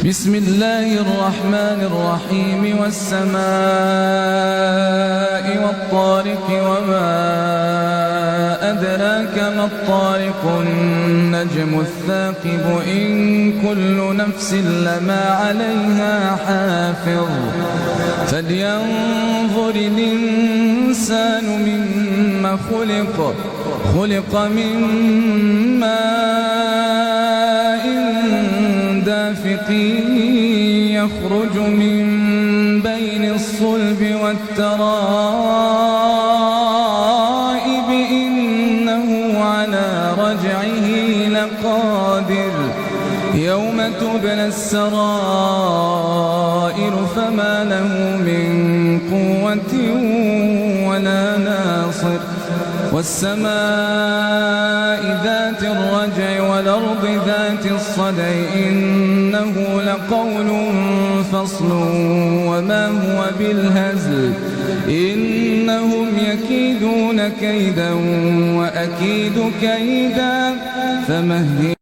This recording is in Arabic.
بسم الله الرحمن الرحيم والسماء والطارق وما أدراك ما الطارق النجم الثاقب إن كل نفس لما عليها حافظ فلينظر الإنسان مما خلق من ماء دافق يخرج من بين الصلب والترائب إنه على رجعه لقادر يوم تبلى السرائر فما له من قوة ولا ناصر والسماء ذات الرجع والأرض ذات الصدع إنه لقول فصل وما هو بالهزل إنهم يكيدون كيدا وأكيد كيدا فمهل